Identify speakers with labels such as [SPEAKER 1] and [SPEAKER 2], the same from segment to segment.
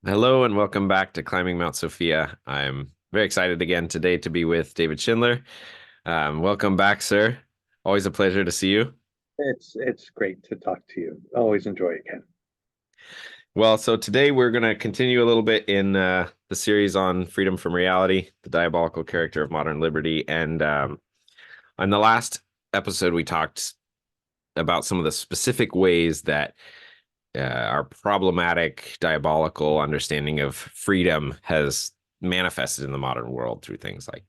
[SPEAKER 1] Hello and welcome back to Climbing Mount Sophia. I'm very excited again today to be with David Schindler. Welcome back, sir. Always a pleasure to see you.
[SPEAKER 2] It's great to talk to you. Always enjoy it, Ken.
[SPEAKER 1] Well, so today we're going to continue a little bit in the series on freedom from reality, the diabolical character of modern liberty. And on the last episode, we talked about some of the specific ways that our problematic, diabolical understanding of freedom has manifested in the modern world through things like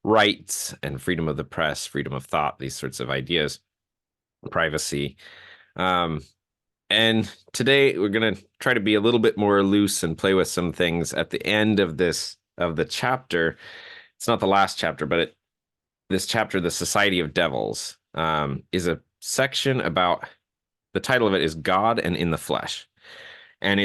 [SPEAKER 1] rights and freedom of the press, freedom of thought, these sorts of ideas, privacy. Um, and today we're going to try to be a little bit more loose and play with some things at the end of the chapter. It's not the last chapter, but this chapter, The Society of Devils, is a section about the title of it is God and in the Flesh. And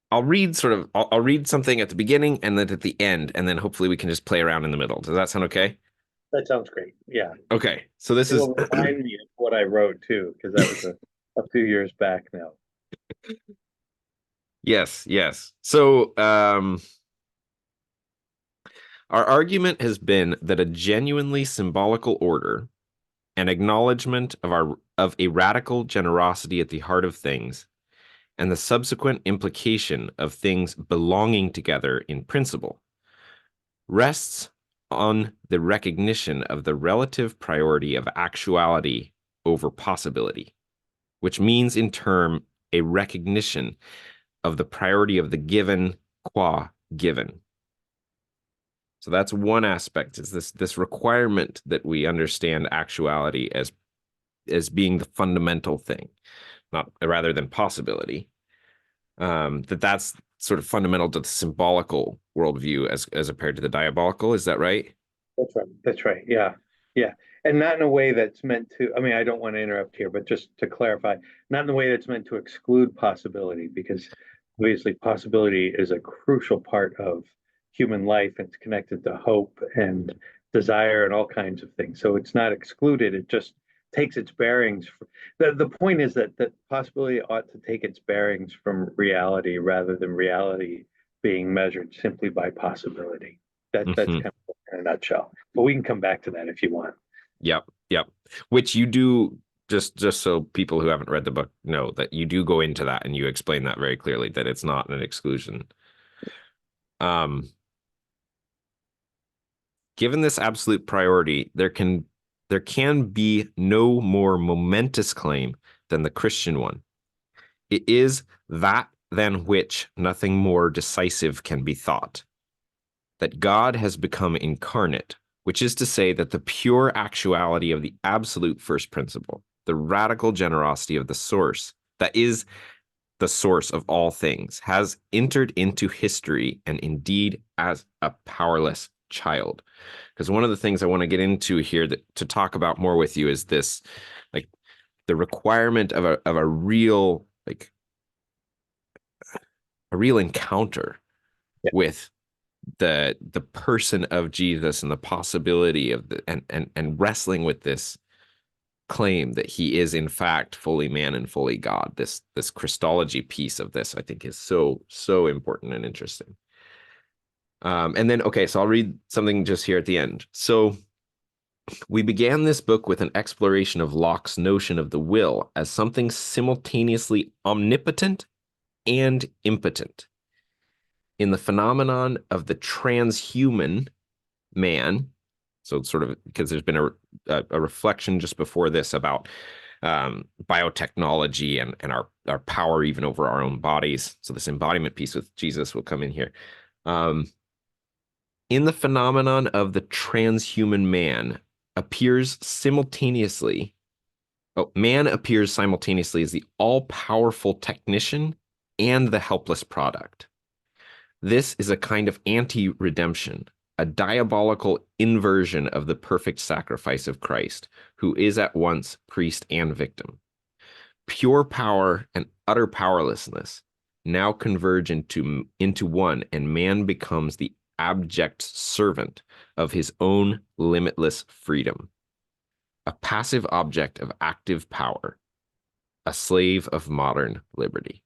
[SPEAKER 1] I'll read something at the beginning and then at the end, and then hopefully we can just play around in the middle. Does that sound okay?
[SPEAKER 2] That sounds great. Yeah.
[SPEAKER 1] Okay. So this
[SPEAKER 2] It
[SPEAKER 1] is
[SPEAKER 2] will remind me of what I wrote too, because that was a few years back now.
[SPEAKER 1] yes, yes. So our argument has been that a genuinely symbolical order, an acknowledgement of a radical generosity at the heart of things, and the subsequent implication of things belonging together in principle, rests on the recognition of the relative priority of actuality over possibility, which means in turn a recognition of the priority of the given qua given. So that's one aspect, is this requirement that we understand actuality as being the fundamental thing, not rather than possibility. That's sort of fundamental to the symbolical worldview as compared to the diabolical. Is that right?
[SPEAKER 2] That's right. That's right. Yeah. Yeah. And not in a way that's meant to, I mean, I don't want to interrupt here, but just to clarify, not in a way that's meant to exclude possibility, because obviously possibility is a crucial part of human life and it's connected to hope and desire and all kinds of things. So it's not excluded, it just takes its bearings. The point is that possibility ought to take its bearings from reality rather than reality being measured simply by possibility. That's
[SPEAKER 1] Mm-hmm.
[SPEAKER 2] kind of in a nutshell. But we can come back to that if you want.
[SPEAKER 1] Yep, yep. Which you do, just so people who haven't read the book know that you do go into that and you explain that very clearly, that it's not an exclusion. Um, Given this absolute priority, there can be no more momentous claim than the Christian one. It is that than which nothing more decisive can be thought, that God has become incarnate, which is to say that the pure actuality of the absolute first principle, the radical generosity of the source, that is the source of all things, has entered into history and indeed as a powerless child. Because one of the things I want to get into here to talk about more with you is this, like the requirement of a real, like a real encounter
[SPEAKER 2] Yeah.
[SPEAKER 1] with the person of Jesus and the possibility of and wrestling with this claim that he is in fact fully man and fully God. This Christology piece of this, I think, is so important and interesting. And then okay, so I'll read something just here at the end. So we began this book with an exploration of Locke's notion of the will as something simultaneously omnipotent and impotent. In the phenomenon of the transhuman man. So it's sort of because there's been a reflection just before this about biotechnology and our power even over our own bodies. So this embodiment piece with Jesus will come in here. Um, in the phenomenon of the transhuman man appears simultaneously. Oh, man appears simultaneously as the all-powerful technician and the helpless product. This is a kind of anti-redemption, a diabolical inversion of the perfect sacrifice of Christ, who is at once priest and victim. Pure power and utter powerlessness now converge into one, and man becomes the abject servant of his own limitless freedom, a passive object of active power, a slave of modern liberty.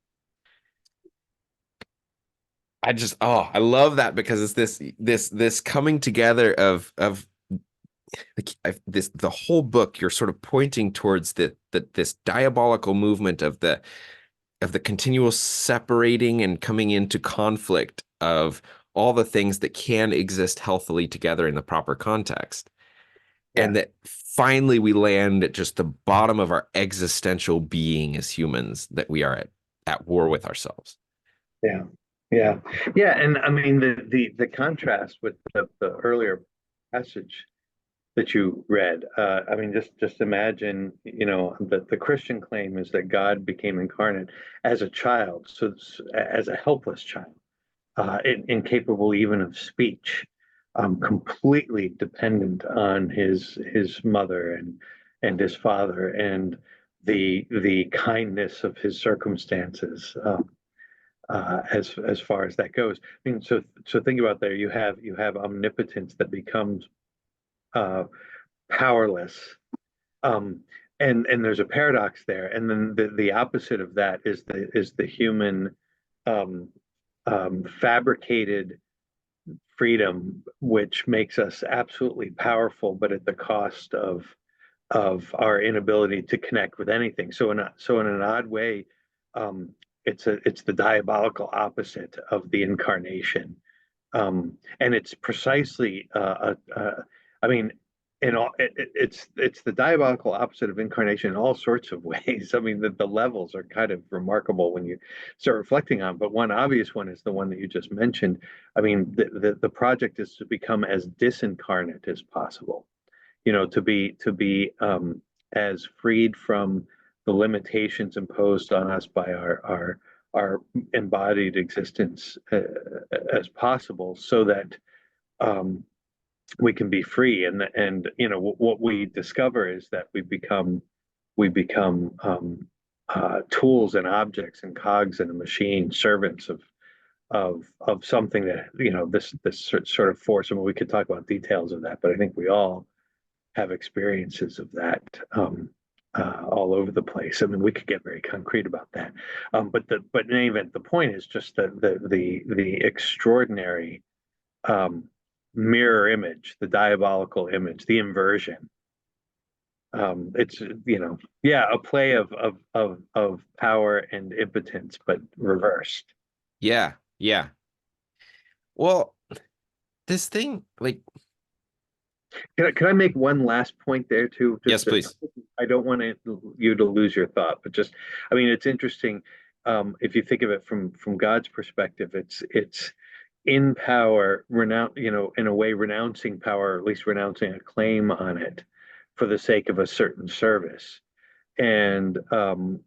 [SPEAKER 1] I love that because it's this coming together of like this the whole book. You're sort of pointing towards this diabolical movement of the continual separating and coming into conflict of all the things that can exist healthily together in the proper context.
[SPEAKER 2] Yeah,
[SPEAKER 1] And that finally we land at just the bottom of our existential being as humans, that we are at war with ourselves.
[SPEAKER 2] yeah, yeah, yeah. And I mean the contrast with the earlier passage that you read. I mean, just imagine, that the Christian claim is that God became incarnate as a child, so as a helpless child, incapable even of speech, completely dependent on his mother and his father and the kindness of his circumstances. As far as that goes, I mean, so think about there. You have omnipotence that becomes uh, powerless, um, and there's a paradox there. And then the opposite of that is the human, um, fabricated freedom, which makes us absolutely powerful, but at the cost of our inability to connect with anything. So in an odd way, um, it's the diabolical opposite of the incarnation, and it's precisely I mean, it's the diabolical opposite of incarnation in all sorts of ways. I mean, the levels are kind of remarkable when you start reflecting on. But one obvious one is the one that you just mentioned. I mean, the project is to become as disincarnate as possible. To be as freed from the limitations imposed on us by our embodied existence as possible, so that um, we can be free. And what we discover is that we become tools and objects and cogs in a machine, servants of something that, this sort of force. I mean, we could talk about details of that, but I think we all have experiences of that, all over the place. I mean, we could get very concrete about that. But in any event, the point is just that the extraordinary, um, mirror image, the diabolical image, the inversion. It's, yeah, a play of power and impotence, but reversed.
[SPEAKER 1] Yeah, yeah. Well, this thing, like,
[SPEAKER 2] Can I make one last point there too?
[SPEAKER 1] yes, please.
[SPEAKER 2] I don't want you to lose your thought, but just, I mean, it's interesting. If you think of it from God's perspective, it's in power, in a way, renouncing power, or at least renouncing a claim on it for the sake of a certain service. And the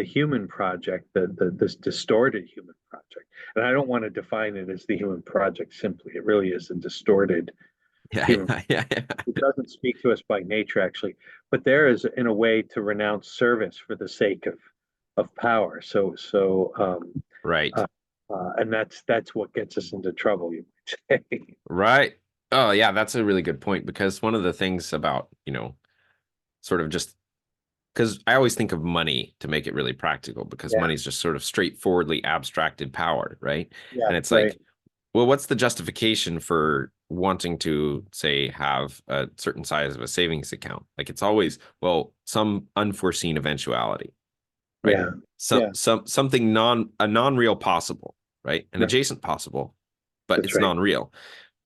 [SPEAKER 2] human project, this distorted human project, and I don't want to define it as the human project simply. It really is a distorted
[SPEAKER 1] Yeah,
[SPEAKER 2] human.
[SPEAKER 1] yeah, yeah, yeah.
[SPEAKER 2] It doesn't speak to us by nature, actually, but there is, in a way, to renounce service for the sake of power.
[SPEAKER 1] Right.
[SPEAKER 2] Uh, and that's what gets us into trouble, you might say.
[SPEAKER 1] Right. Oh, yeah, that's a really good point because one of the things about, sort of just because I always think of money to make it really practical because
[SPEAKER 2] Yeah,
[SPEAKER 1] money is just sort of straightforwardly abstracted power, right?
[SPEAKER 2] yeah,
[SPEAKER 1] And it's
[SPEAKER 2] right.
[SPEAKER 1] like, well, what's the justification for wanting to, say, have a certain size of a savings account? Like it's always, well, some unforeseen eventuality, right?
[SPEAKER 2] Yeah,
[SPEAKER 1] Some
[SPEAKER 2] yeah,
[SPEAKER 1] something a non-real possible, right? An
[SPEAKER 2] right.
[SPEAKER 1] adjacent possible, but
[SPEAKER 2] That's
[SPEAKER 1] it's
[SPEAKER 2] right.
[SPEAKER 1] non-real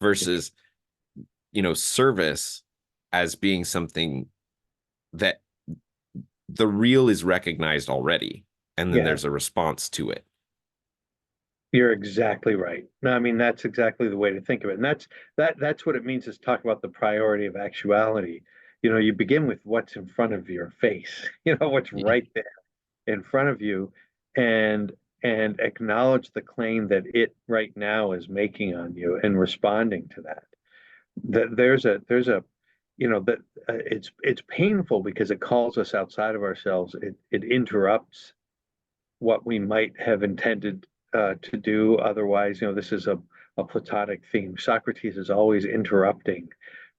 [SPEAKER 1] versus, service as being something that the real is recognized already, and then
[SPEAKER 2] Yeah,
[SPEAKER 1] there's a response to it.
[SPEAKER 2] you're exactly right. No, I mean, that's exactly the way to think of it. And that's what it means, is talk about the priority of actuality. You begin with what's in front of your face, what's
[SPEAKER 1] Yeah.
[SPEAKER 2] right there in front of you, and and acknowledge the claim that it right now is making on you, and responding to that. That there's a that it's painful because it calls us outside of ourselves. It interrupts what we might have intended to do otherwise. This is a Platonic theme. Socrates is always interrupting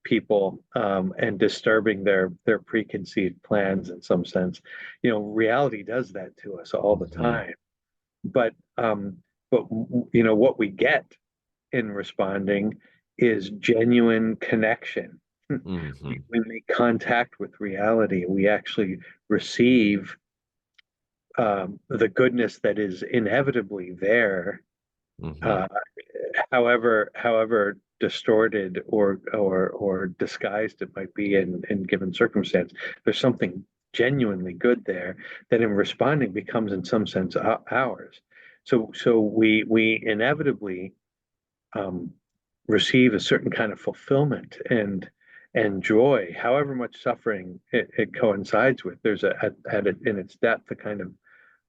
[SPEAKER 2] people, and disturbing their preconceived plans in some sense. Reality does that to us all the
[SPEAKER 1] Mhm.
[SPEAKER 2] time. But but what we get in responding is genuine connection.
[SPEAKER 1] Hmm.
[SPEAKER 2] We make contact with reality. We actually receive the goodness that is inevitably there,
[SPEAKER 1] Hmm.
[SPEAKER 2] uh, however distorted or disguised it might be in given circumstance. There's something genuinely good there that in responding becomes in some sense ours. So we inevitably um, receive a certain kind of fulfillment and joy, however much suffering it coincides with. There's at it in its depth a kind of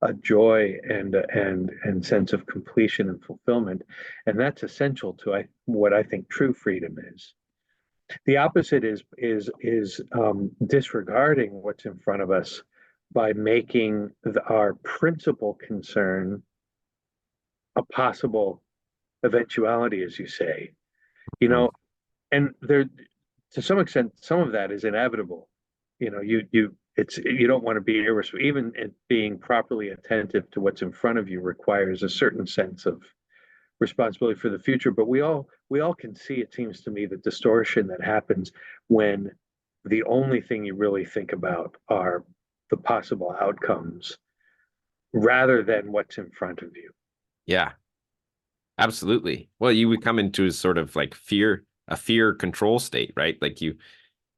[SPEAKER 2] a joy and sense of completion and fulfillment, and that's essential to what I think true freedom is. The opposite is disregarding what's in front of us by making our principal concern a possible eventuality, as you say. You know, and there, to some extent, some of that is inevitable. You don't want to be irresponsible. Even being properly attentive to what's in front of you requires a certain sense of responsibility for the future. But we all can see, it seems to me, the distortion that happens when the only thing you really think about are the possible outcomes rather than what's in front of you.
[SPEAKER 1] Yeah, absolutely. Well, you would come into a sort of like a fear control state, right?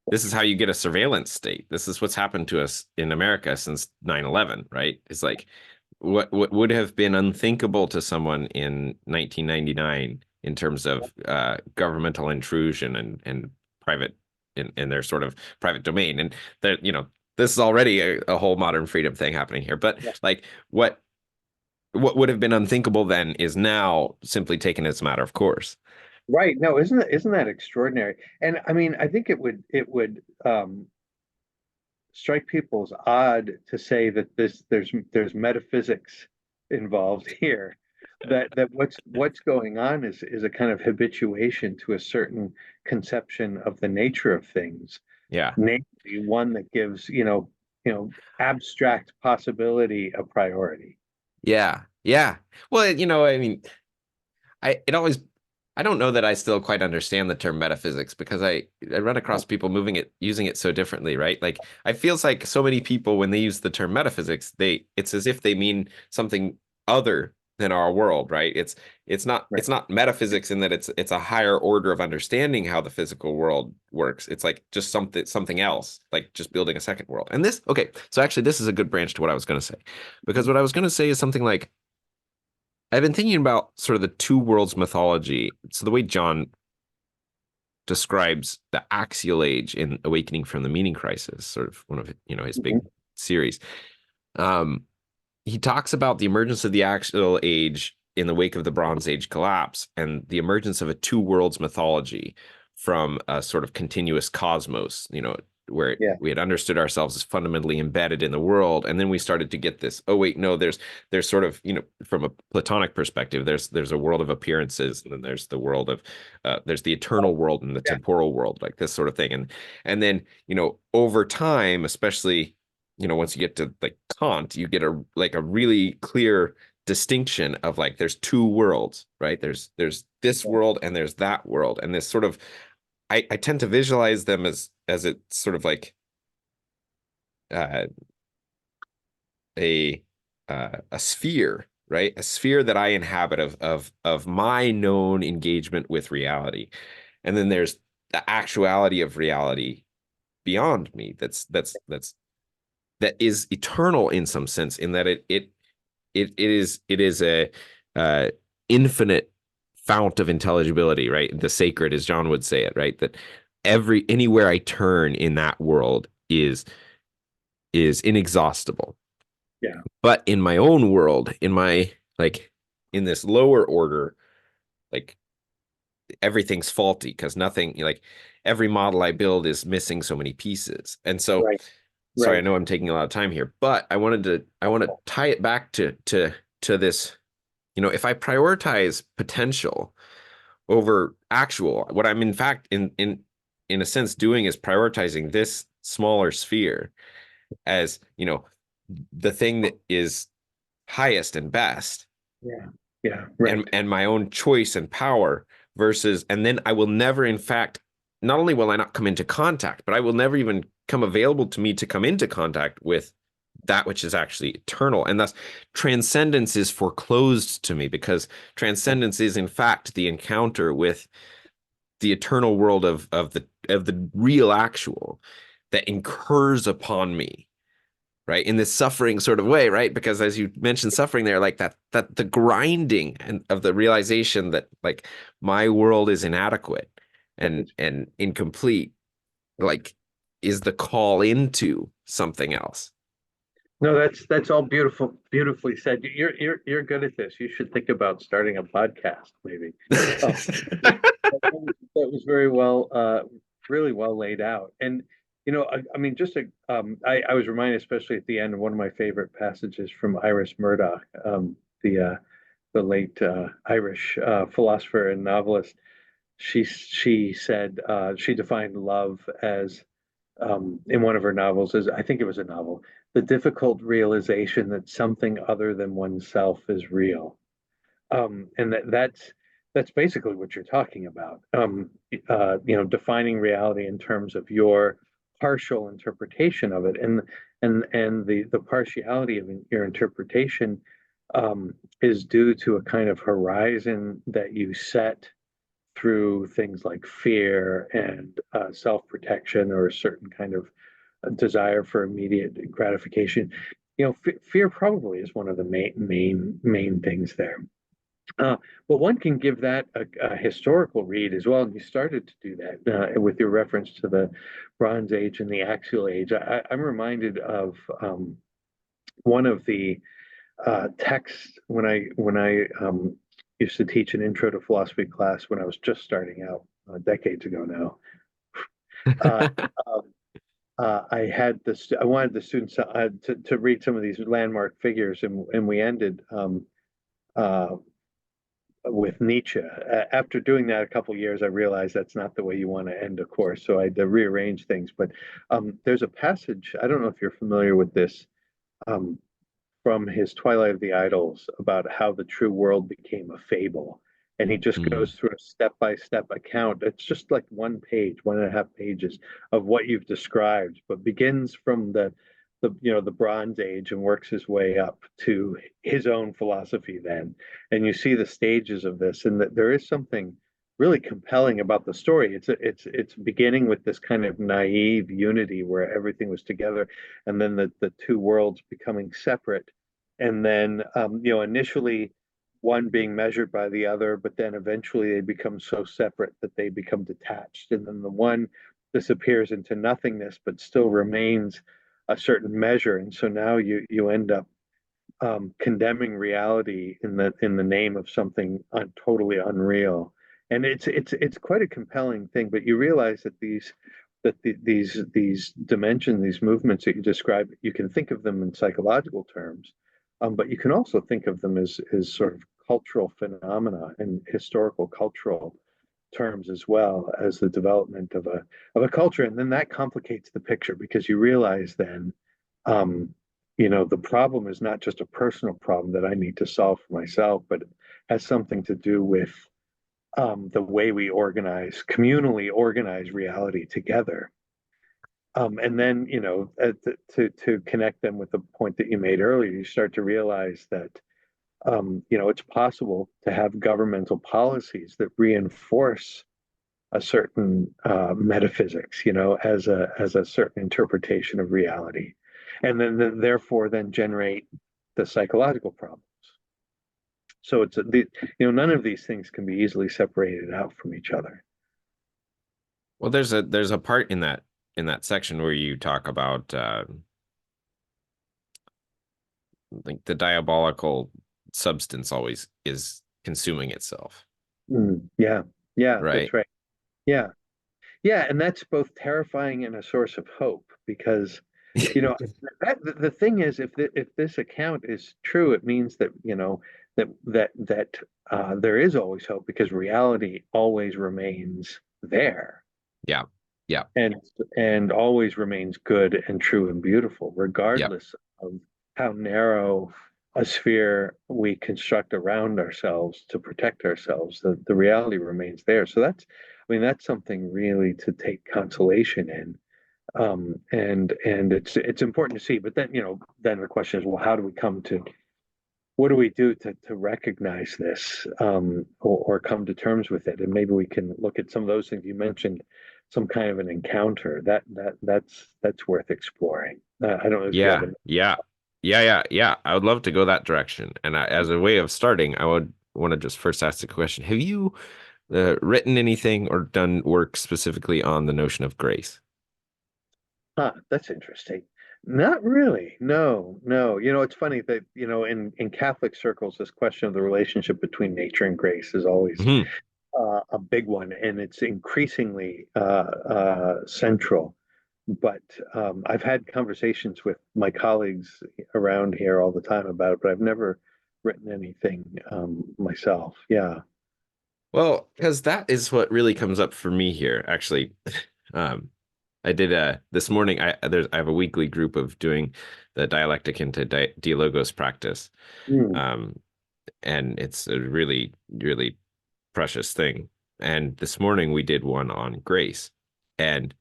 [SPEAKER 1] This is how you get a surveillance state. This is what's happened to us in America since 9/11, right? It's like what would have been unthinkable to someone in 1999 in terms of governmental intrusion and private in their sort of private domain. And that, this is already a whole modern freedom thing happening here. But
[SPEAKER 2] Yeah.
[SPEAKER 1] like what would have been unthinkable then is now simply taken as a matter of course.
[SPEAKER 2] Right. No, isn't that extraordinary? And I mean, I think it would strike people as odd to say that there's metaphysics involved here. That what's going on is a kind of habituation to a certain conception of the nature of things,
[SPEAKER 1] Yeah.
[SPEAKER 2] namely one that gives, abstract possibility a priority.
[SPEAKER 1] Yeah. Yeah. Well, I mean, it always I don't know that I still quite understand the term metaphysics because I run across people moving it using it so differently, right? Like I feels like so many people when they use the term metaphysics, it's as if they mean something other than our world, right? It's not
[SPEAKER 2] Right.
[SPEAKER 1] it's not metaphysics in that it's a higher order of understanding how the physical world works. It's like just something else, like just building a second world. And this, okay, so actually this is a good branch to what I was going to say. Because what I was going to say is something like I've been thinking about sort of the two worlds mythology. So the way John describes the axial age in Awakening from the Meaning Crisis, sort of one of his big
[SPEAKER 2] Mhm.
[SPEAKER 1] series. Um, he talks about the emergence of the axial age in the wake of the Bronze Age collapse and the emergence of a two worlds mythology from a sort of continuous cosmos, where
[SPEAKER 2] Yeah.
[SPEAKER 1] we had understood ourselves as fundamentally embedded in the world, and then we started to get this. Oh wait, no, there's sort of from a Platonic perspective, there's a world of appearances, and then there's the world of there's the eternal world and the
[SPEAKER 2] Yeah.
[SPEAKER 1] temporal world, like this sort of thing, and then over time, especially once you get to like Kant, you get a really clear distinction of like there's two worlds, right? There's this
[SPEAKER 2] Yeah.
[SPEAKER 1] world and there's that world, and this sort of I tend to visualize them as it's sort of like uh, a a sphere, right? A sphere that I inhabit of my known engagement with reality, and then there's the actuality of reality beyond me. That is eternal in some sense, in that it is a uh, infinite fount of intelligibility, right? The sacred, as John would say it, right? That anywhere I turn in that world is inexhaustible.
[SPEAKER 2] Yeah.
[SPEAKER 1] But in my own world, in this lower order, like everything's faulty because nothing like every model I build is missing so many pieces. And so,
[SPEAKER 2] Right.
[SPEAKER 1] sorry, I
[SPEAKER 2] Right.
[SPEAKER 1] know I'm taking a lot of time here, but I want to tie it back to this. If I prioritize potential over actual, what I'm in fact in a sense doing is prioritizing this smaller sphere as, the thing that is highest and best.
[SPEAKER 2] Yeah. Yeah, right.
[SPEAKER 1] and my own choice and power versus, and then I will never, in fact, not only will I not come into contact, but I will never even come available to me to come into contact with that which is actually eternal. And thus transcendence is foreclosed to me, because transcendence is in fact the encounter with the eternal world of the real actual that incurs upon me, right, in this suffering sort of way, right? Because as you mentioned suffering there, like that the grinding and of the realization that like my world is inadequate
[SPEAKER 2] Right.
[SPEAKER 1] and incomplete, like, is the call into something else.
[SPEAKER 2] No, that's all beautiful, beautifully said. You're good at this. You should think about starting a podcast, maybe. Oh, that was very well, really well laid out. And I mean, I was reminded, especially at the end, of one of my favorite passages from Iris Murdoch, the late Irish philosopher and novelist. She said she defined love as in one of her novels, as I think it was a novel, the difficult realization that something other than oneself is real. And that's basically what you're talking about. Defining reality in terms of your partial interpretation of it, and the partiality of your interpretation is due to a kind of horizon that you set through things like fear and self-protection, or a certain kind of desire for immediate gratification. Fear probably is one of the main things there. Uh, but one can give that a historical read as well. And you started to do that with your reference to the Bronze Age and the Axial Age. I'm reminded of one of the texts when I used to teach an intro to philosophy class when I was just starting out decades ago now. Uh, um, I wanted the students to read some of these landmark figures, and we ended uh, with Nietzsche. After doing that a couple of years, I realized that's not the way you want to end a course, so I had to rearrange things. But there's a passage, I don't know if you're familiar with this, um, from his Twilight of the Idols, about how the true world became a fable. And he just
[SPEAKER 1] Mm.
[SPEAKER 2] goes through a step-by-step account. It's just like one page, 1.5 pages of what you've described, but begins from the Bronze Age and works his way up to his own philosophy then. And you see the stages of this, and that there is something really compelling about the story. It's beginning with this kind of naive unity where everything was together, and then the two worlds becoming separate, and then initially one being measured by the other, but then eventually they become so separate that they become detached, and then the one disappears into nothingness, but still remains a certain measure, and so now you end up condemning reality in the name of something totally unreal. And it's quite a compelling thing. But you realize that these dimensions, these movements that you describe, you can think of them in psychological terms, but you can also think of them as sort of cultural phenomena and historical cultural terms, as well as the development of a culture. And then that complicates the picture, because you realize then um, the problem is not just a personal problem that I need to solve for myself, but it has something to do with the way we communally organize reality together. And then, to connect them with the point that you made earlier, you start to realize that, it's possible to have governmental policies that reinforce a certain metaphysics, as a certain interpretation of reality, and then therefore then generate the psychological problems. So none of these things can be easily separated out from each other.
[SPEAKER 1] Well, there's a part in that section where you talk about like the diabolical substance always is consuming itself,
[SPEAKER 2] Yeah, yeah, that's
[SPEAKER 1] right?
[SPEAKER 2] right. Yeah, yeah, and that's both terrifying and a source of hope, because you know the thing is, if this account is true, it means that there is always hope, because reality always remains there,
[SPEAKER 1] Yeah. Yeah.
[SPEAKER 2] and and always remains good and true and beautiful,
[SPEAKER 1] Yeah.
[SPEAKER 2] regardless of how narrow a sphere we construct around ourselves to protect ourselves. The reality remains there. So I mean, that's something really to take consolation in. And it's important to see. But then, then the question is, well, how do we come to what do we do to recognize this, or come to terms with it? And maybe we can look at some of those things you mentioned, some kind of an encounter that's worth exploring. I don't know if you have
[SPEAKER 1] Yeah,
[SPEAKER 2] an
[SPEAKER 1] yeah, yeah. I would love to go that direction. And as a way of starting, I would want to just first ask the question: have you written anything or done work specifically on the notion of grace?
[SPEAKER 2] That's interesting. Not really. No, no. It's funny that, in Catholic circles, this question of the relationship between nature and grace is always
[SPEAKER 1] Hmm.
[SPEAKER 2] a big one, and it's increasingly central. But I've had conversations with my colleagues around here all the time about it, but I've never written anything myself. Yeah.
[SPEAKER 1] Well, because that is what really comes up for me here. Actually, um, I did this morning. I have a weekly group of doing the dialectic into dialogos practice,
[SPEAKER 2] Mm,
[SPEAKER 1] um, and it's a really really precious thing. And this morning we did one on grace, and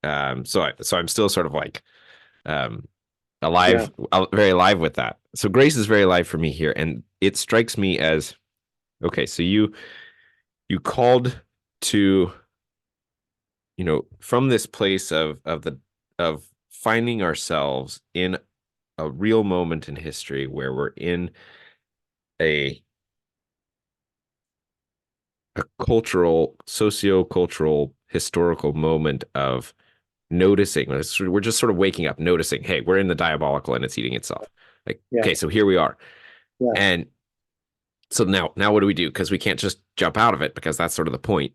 [SPEAKER 1] so I'm still sort of like um,
[SPEAKER 2] yeah.
[SPEAKER 1] very alive with that. So grace is very alive for me here, and it strikes me as okay. So you called to from this place of finding ourselves in a real moment in history where we're in a a cultural, socio-cultural, historical moment of noticing. We're just sort of waking up, noticing, hey, we're in the diabolical and it's eating itself. Like,
[SPEAKER 2] Yeah.
[SPEAKER 1] okay, so here we are.
[SPEAKER 2] Yeah.
[SPEAKER 1] And so now what do we do? Because we can't just jump out of it because that's sort of the point.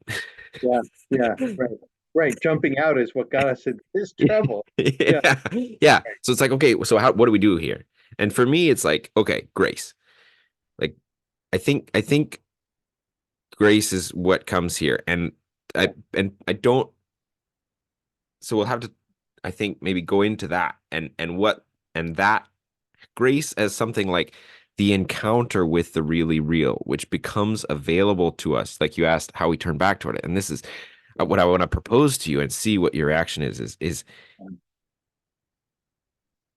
[SPEAKER 2] Yeah. Yeah. Right. Right. Jumping out is what got us in this trouble. Yeah.
[SPEAKER 1] Yeah. Yeah. So it's like, okay, so what do we do here? And for me, it's like, okay, grace. Like I think grace is what comes here. And
[SPEAKER 2] Yeah.
[SPEAKER 1] I don't so we'll have to I think maybe go into that and that grace as something like the encounter with the really real, which becomes available to us. Like you asked how we turn back toward it. And this is what I want to propose to you and see what your reaction is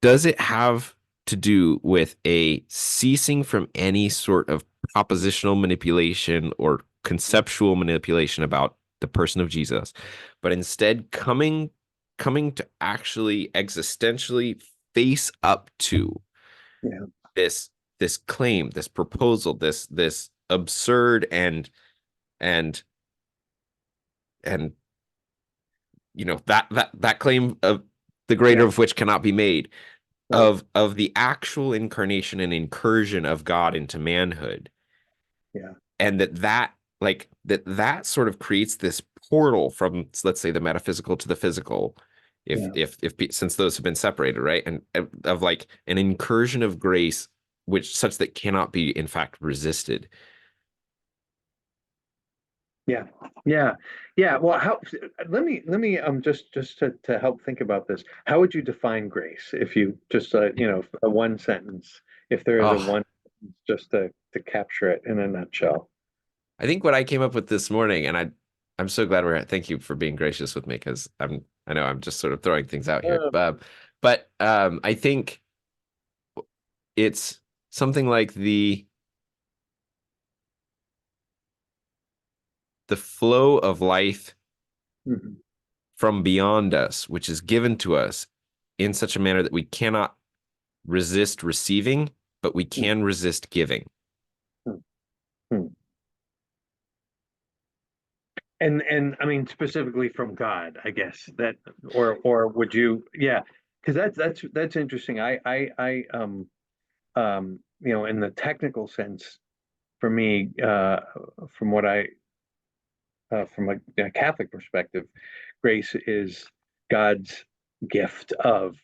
[SPEAKER 1] does it have to do with a ceasing from any sort of propositional manipulation or conceptual manipulation about the person of Jesus, but instead coming to actually existentially face up to
[SPEAKER 2] Yeah.
[SPEAKER 1] this this claim, this proposal, this absurd and and that claim of the greater
[SPEAKER 2] Yeah.
[SPEAKER 1] of which cannot be made
[SPEAKER 2] Right.
[SPEAKER 1] of the actual incarnation and incursion of God into manhood,
[SPEAKER 2] Yeah.
[SPEAKER 1] and that sort of creates this portal from, let's say, the metaphysical to the physical,
[SPEAKER 2] Yeah.
[SPEAKER 1] if since those have been separated, right? And of like an incursion of grace, which such that cannot be in fact resisted.
[SPEAKER 2] Yeah, yeah, yeah. Well, how? Let me just to help think about this. How would you define grace if you just a one sentence, if there is a
[SPEAKER 1] Oh,
[SPEAKER 2] one sentence, just to capture it in a nutshell?
[SPEAKER 1] I think what I came up with this morning, and I'm so glad thank you for being gracious with me because I know I'm just sort of throwing things out here.
[SPEAKER 2] Uh,
[SPEAKER 1] But I think it's something like the flow of life
[SPEAKER 2] mhm,
[SPEAKER 1] from beyond us, which is given to us in such a manner that we cannot resist receiving, but we
[SPEAKER 2] mhm,
[SPEAKER 1] can resist giving.
[SPEAKER 2] mhm, mhm. And I mean specifically from God, I guess that, or would you? Yeah, because that's interesting. In the technical sense, for me, from what I from a Catholic perspective, grace is God's gift of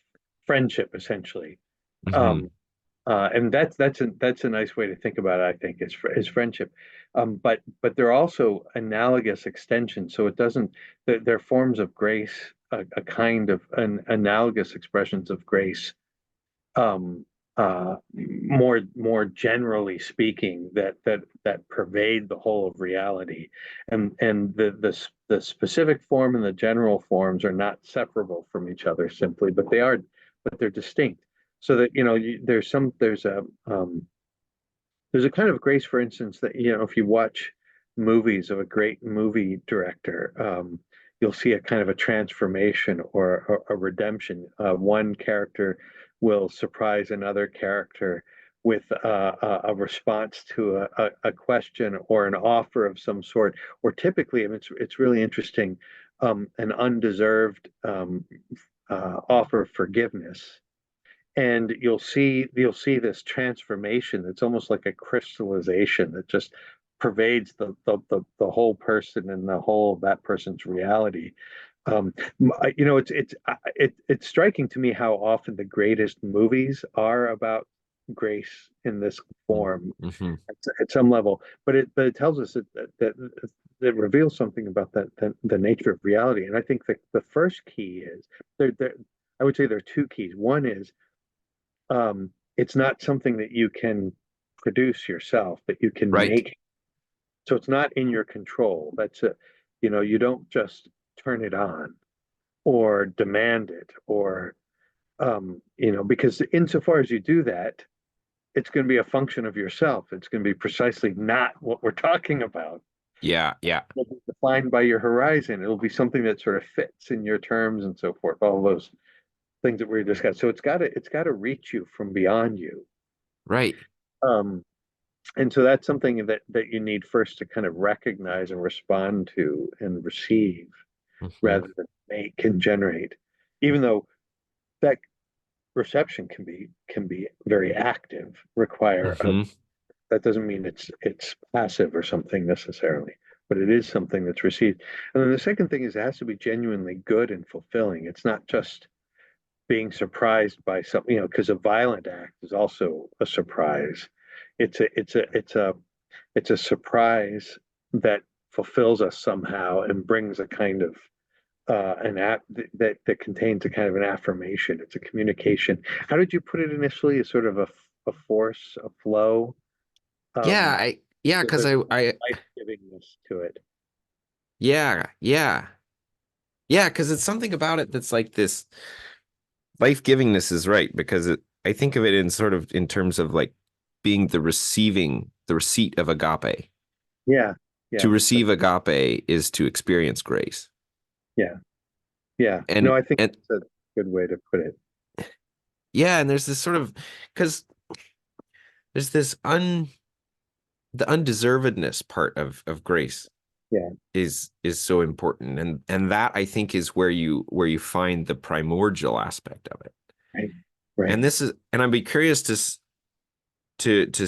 [SPEAKER 2] friendship, essentially.
[SPEAKER 1] Hmm.
[SPEAKER 2] Um, and that's a nice way to think about it. I think is friendship, but they're also analogous extensions. So it doesn't. They're forms of grace, a kind of an analogous expressions of grace. Um, more generally speaking, that pervade the whole of reality, and the specific form and the general forms are not separable from each other simply, but they're distinct. So that there's a kind of grace, for instance, that if you watch movies of a great movie director, you'll see a kind of a transformation or a redemption. One character will surprise another character with a response to a question or an offer of some sort, or typically, I mean, it's really interesting, an undeserved offer of forgiveness, and you'll see this transformation that's almost like a crystallization that just pervades the whole person and the whole of that person's reality. It's striking to me how often the greatest movies are about grace in this form
[SPEAKER 1] Mm-hmm.
[SPEAKER 2] at some level, but it tells us that it reveals something about the nature of reality. And I think that the first key is there. I would say there are two keys. One is, it's not something that you can produce yourself, that you can
[SPEAKER 1] Right.
[SPEAKER 2] make. So it's not in your control. You don't just turn it on or demand it, or because insofar as you do that, it's going to be a function of yourself. It's going to be precisely not what we're talking about.
[SPEAKER 1] Yeah, yeah.
[SPEAKER 2] It'll be defined by your horizon. It'll be something that sort of fits in your terms and so forth. All those things that we discussed. So it's got to reach you from beyond you.
[SPEAKER 1] Right.
[SPEAKER 2] Um, and so that's something that you need first to kind of recognize and respond to and receive,
[SPEAKER 1] Mm-hmm.
[SPEAKER 2] rather than make and generate, even though that reception can be very active,
[SPEAKER 1] Mm-hmm.
[SPEAKER 2] that doesn't mean it's passive or something necessarily, but it is something that's received. And then the second thing is, it has to be genuinely good and fulfilling. It's not just being surprised by something, because a violent act is also a surprise. It's a surprise that fulfills us somehow and brings a kind of an app that contains a kind of an affirmation. It's a communication. How did you put it initially? As sort of a force, a flow.
[SPEAKER 1] Yeah,
[SPEAKER 2] Um,
[SPEAKER 1] yeah, because
[SPEAKER 2] there's
[SPEAKER 1] I
[SPEAKER 2] life-givingness to it.
[SPEAKER 1] yeah, yeah. Yeah, because it's something about it that's like this life-givingness is right, because I think of it in sort of in terms of like being the receipt of agape.
[SPEAKER 2] Yeah,
[SPEAKER 1] To
[SPEAKER 2] yeah,
[SPEAKER 1] receive agape is to experience grace.
[SPEAKER 2] yeah, yeah.
[SPEAKER 1] And
[SPEAKER 2] No, I think
[SPEAKER 1] and
[SPEAKER 2] that's a good way to put it.
[SPEAKER 1] yeah, and there's this sort of because there's this un the undeservedness part of grace
[SPEAKER 2] Yeah,
[SPEAKER 1] is so important, and that I think is where you find the primordial aspect of it.
[SPEAKER 2] right, right.
[SPEAKER 1] And I'd be curious to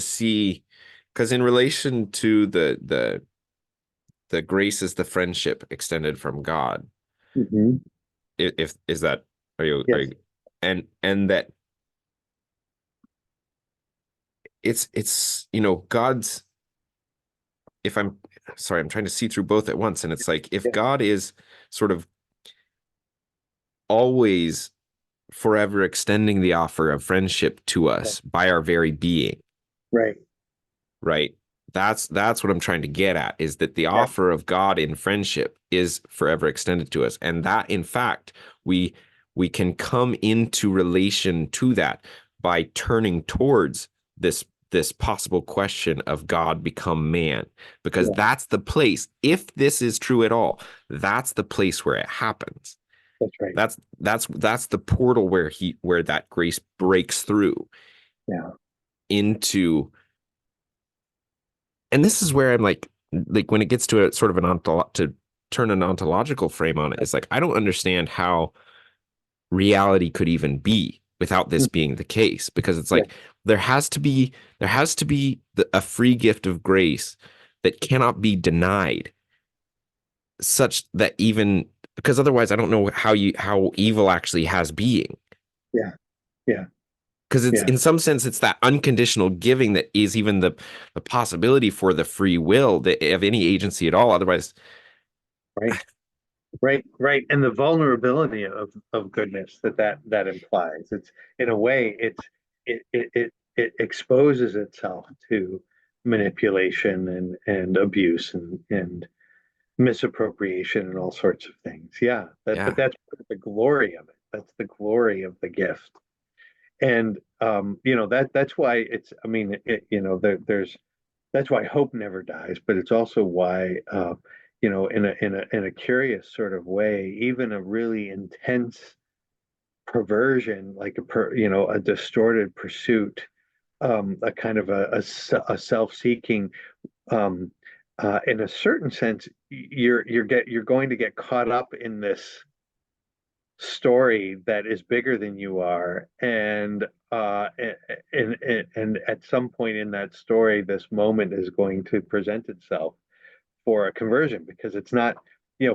[SPEAKER 1] see, because in relation to the grace is the friendship extended from God.
[SPEAKER 2] Hmm.
[SPEAKER 1] If is that are you
[SPEAKER 2] Yes.
[SPEAKER 1] and that it's God's, if I'm sorry, I'm trying to see through both at once, and it's like if
[SPEAKER 2] Yeah,
[SPEAKER 1] God is sort of always forever extending the offer of friendship to
[SPEAKER 2] yeah,
[SPEAKER 1] us by our very being,
[SPEAKER 2] right.
[SPEAKER 1] right? That's what I'm trying to get at, is that the
[SPEAKER 2] Yeah,
[SPEAKER 1] offer of God in friendship is forever extended to us, and that in fact we can come into relation to that by turning towards this possible question of God become man, because
[SPEAKER 2] yeah,
[SPEAKER 1] that's the place, if this is true at all, that's the place where it happens.
[SPEAKER 2] that's right.
[SPEAKER 1] That's the portal where that grace breaks through
[SPEAKER 2] Yeah,
[SPEAKER 1] into. And this is where I'm like when it gets to a sort of to turn an ontological frame on it, it's like I don't understand how reality could even be without this
[SPEAKER 2] mm,
[SPEAKER 1] being the case, because it's
[SPEAKER 2] yeah,
[SPEAKER 1] like there has to be a free gift of grace that cannot be denied, such that even because otherwise I don't know how evil actually has being,
[SPEAKER 2] yeah, yeah,
[SPEAKER 1] because it's
[SPEAKER 2] yeah.
[SPEAKER 1] in some sense it's that unconditional giving that is even the possibility for the free will of any agency at all. Otherwise,
[SPEAKER 2] Right, right, right. And the vulnerability of goodness that implies. It's, in a way, it exposes itself to manipulation and abuse and misappropriation and all sorts of things. Yeah, but
[SPEAKER 1] Yeah.
[SPEAKER 2] that's the glory of it. That's the glory of the gift. And that's why it's. I mean, there's that's why hope never dies, but it's also why in a curious sort of way, even a really intense perversion, like a distorted pursuit, a kind of a self-seeking, um, in a certain sense, you're going to get caught up in this story that is bigger than you are, and at some point in that story, this moment is going to present itself for a conversion because it's not,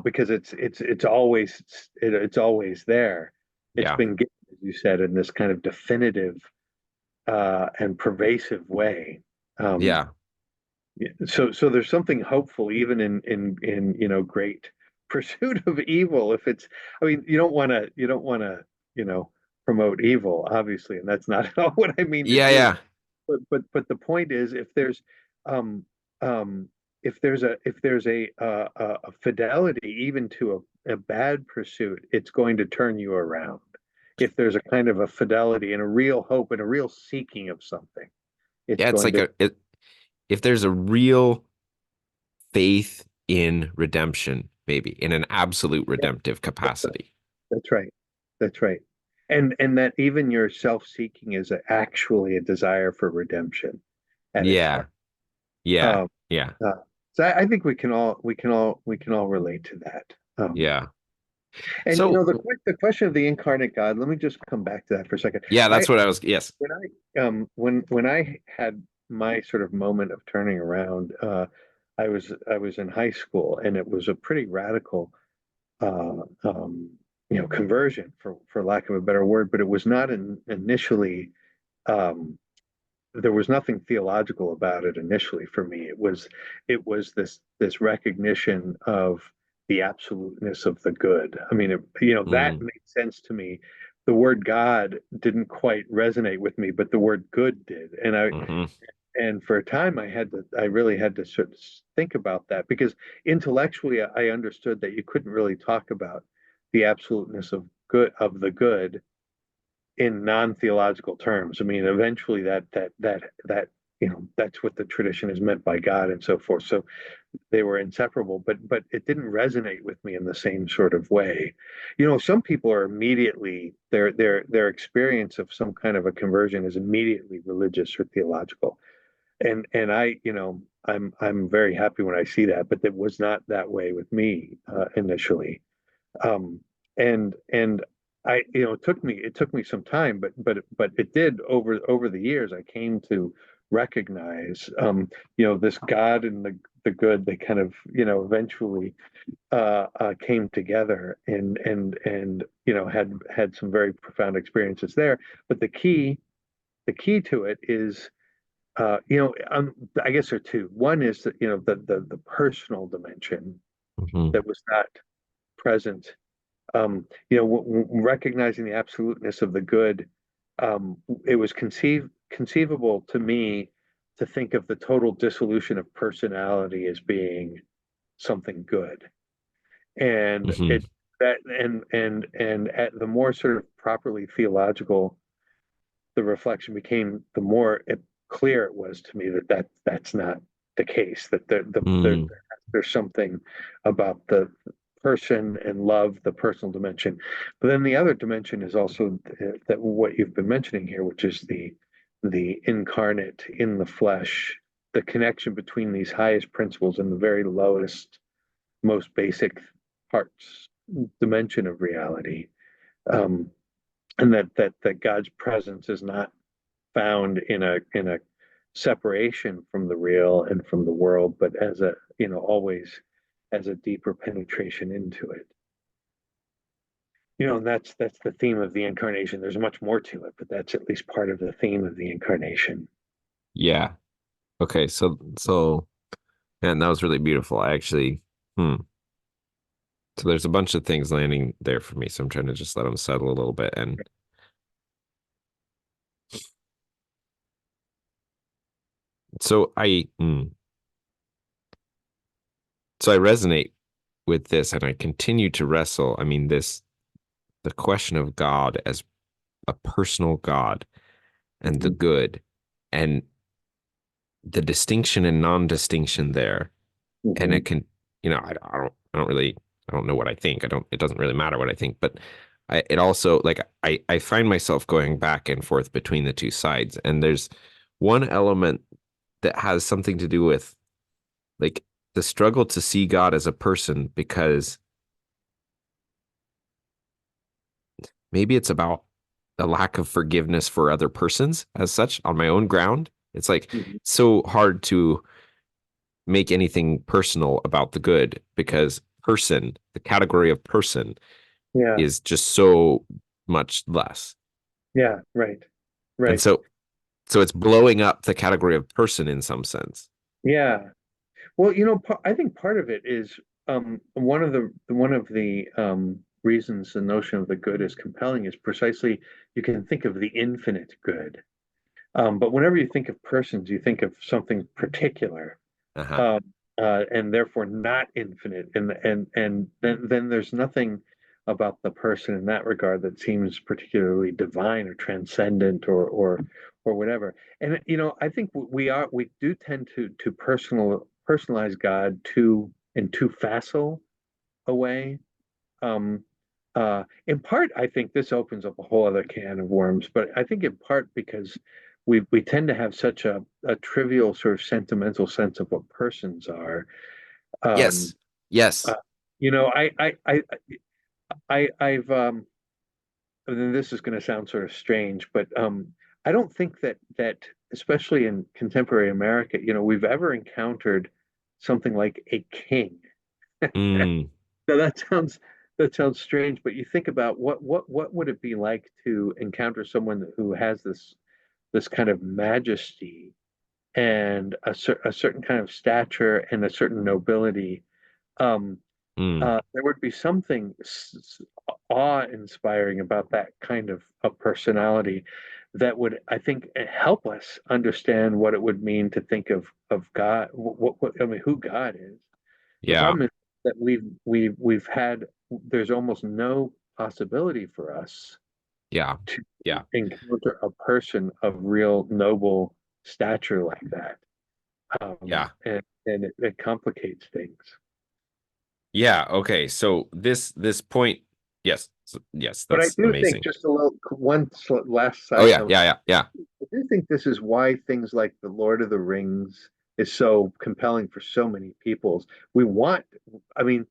[SPEAKER 2] because it's always it's always there. It's
[SPEAKER 1] Yeah.
[SPEAKER 2] been given, as you said, in this kind of definitive and pervasive way. Um,
[SPEAKER 1] Yeah.
[SPEAKER 2] so there's something hopeful even in great pursuit of evil. If it's, I mean, you don't want to promote evil, obviously, and that's not at all what I mean to
[SPEAKER 1] Yeah.
[SPEAKER 2] do.
[SPEAKER 1] Yeah.
[SPEAKER 2] But the point is, um um if there's a fidelity even to a bad pursuit, it's going to turn you around. If there's a kind of a fidelity and a real hope and a real seeking of something, it's
[SPEAKER 1] Yeah. It's
[SPEAKER 2] going
[SPEAKER 1] like
[SPEAKER 2] to.
[SPEAKER 1] if there's a real faith in redemption, maybe in an absolute
[SPEAKER 2] Yeah,
[SPEAKER 1] redemptive
[SPEAKER 2] that's right.
[SPEAKER 1] capacity.
[SPEAKER 2] That's right. That's right. And that even your self-seeking is actually a desire for redemption at its
[SPEAKER 1] Yeah.
[SPEAKER 2] heart.
[SPEAKER 1] Yeah.
[SPEAKER 2] Um,
[SPEAKER 1] Yeah.
[SPEAKER 2] uh, so I think we can all relate to that.
[SPEAKER 1] Yeah.
[SPEAKER 2] And
[SPEAKER 1] So,
[SPEAKER 2] the question of the incarnate God. Let me just come back to that for a second.
[SPEAKER 1] yeah,
[SPEAKER 2] I
[SPEAKER 1] that's what I was. Yes.
[SPEAKER 2] when I had my sort of moment of turning around, I was in high school, and it was a pretty radical conversion, for lack of a better word. But it was not initially. Um, there was nothing theological about it initially for me. It was this recognition of the absoluteness of the good. I mean, that
[SPEAKER 1] Mm,
[SPEAKER 2] made sense to me. The word God didn't quite resonate with me, but the word good did.
[SPEAKER 1] hmm.
[SPEAKER 2] And for a time, I really had to sort of think about that, because intellectually I understood that you couldn't really talk about the absoluteness of the good in non-theological terms. I mean, eventually that's what the tradition is meant by God and so forth. So they were inseparable, but it didn't resonate with me in the same sort of way. Some people are immediately their experience of some kind of a conversion is immediately religious or theological. And I'm very happy when I see that, but it was not that way with me initially. um, and it took me some time, but it did over the years. I came to recognize this God and the good. They kind of eventually came together, and had some very profound experiences there. But the key to it is, I guess there are two. One is that the personal dimension
[SPEAKER 1] Hmm.
[SPEAKER 2] that was not present, recognizing the absoluteness of the good. It was conceivable to me to think of the total dissolution of personality as being something good, and
[SPEAKER 1] Hmm.
[SPEAKER 2] it that and at the more sort of properly theological the reflection became, the more clear it was to me that's not the case. That
[SPEAKER 1] Mm,
[SPEAKER 2] there's something about the person and love, the personal dimension. But then the other dimension is also that what you've been mentioning here, which is the incarnate in the flesh, the connection between these highest principles and the very lowest, most basic parts dimension of reality. Um, and that God's presence is not found in a separation from the real and from the world, but as always as a deeper penetration into it. And that's the theme of the incarnation. There's much more to it, but that's at least part of the theme of the incarnation.
[SPEAKER 1] yeah. Okay. So, man, that was really beautiful. I actually, hmm. So there's a bunch of things landing there for me. So I'm trying to just let them settle a little bit. And So I resonate with this, and I continue to wrestle. I mean, the question of God as a personal God and the
[SPEAKER 2] Mhm.
[SPEAKER 1] good, and the distinction and non-distinction there. And it
[SPEAKER 2] Mhm.
[SPEAKER 1] can, I don't really, I don't know what I think. It doesn't really matter what I think, but it also, like, I find myself going back and forth between the two sides. And there's one element that has something to do with, like, the struggle to see God as a person, because maybe it's about a lack of forgiveness for other persons as such on my own ground. It's like
[SPEAKER 2] Mhm.
[SPEAKER 1] so hard to make anything personal about the good, because person, the category of person,
[SPEAKER 2] Yeah.
[SPEAKER 1] is just so much less.
[SPEAKER 2] Yeah. Right.
[SPEAKER 1] And
[SPEAKER 2] Right.
[SPEAKER 1] so it's blowing up the category of person in some sense.
[SPEAKER 2] Yeah. Well, I think part of it is one of the reasons the notion of the good is compelling is precisely you can think of the infinite good. But whenever you think of persons, you think of something particular,
[SPEAKER 1] Uh-huh.
[SPEAKER 2] um, and therefore not infinite. And then there's nothing about the person in that regard that seems particularly divine or transcendent or whatever. And I think we do tend to personalize God too in too facile a way. Um, in part, I think this opens up a whole other can of worms, but I think in part because we tend to have such a trivial sort of sentimental sense of what persons are. Um,
[SPEAKER 1] Yes. Yes.
[SPEAKER 2] uh, you know, I've and this is going to sound sort of strange, but I don't think that especially in contemporary America, we've ever encountered something like a king.
[SPEAKER 1] Mm,
[SPEAKER 2] So that sounds strange, but you think about what would it be like to encounter someone who has this kind of majesty and a certain kind of stature and a certain nobility. Um,
[SPEAKER 1] mm.
[SPEAKER 2] there would be something awe-inspiring about that kind of a personality that would, I think, help us understand what it would mean to think of God. What I mean, who God is. The
[SPEAKER 1] Yeah.
[SPEAKER 2] problem is that we've had there's almost no possibility for us
[SPEAKER 1] Yeah.
[SPEAKER 2] to
[SPEAKER 1] Yeah.
[SPEAKER 2] encounter a person of real noble stature like that.
[SPEAKER 1] Yeah.
[SPEAKER 2] And it complicates things.
[SPEAKER 1] Yeah. Okay. So this point, yes. Yes,
[SPEAKER 2] But I
[SPEAKER 1] that's
[SPEAKER 2] do think
[SPEAKER 1] amazing.
[SPEAKER 2] just a little last
[SPEAKER 1] Oh
[SPEAKER 2] side
[SPEAKER 1] yeah.
[SPEAKER 2] note.
[SPEAKER 1] Yeah. Yeah. Yeah.
[SPEAKER 2] I do think this is why things like The Lord of the Rings is so compelling for so many peoples. We want, I mean,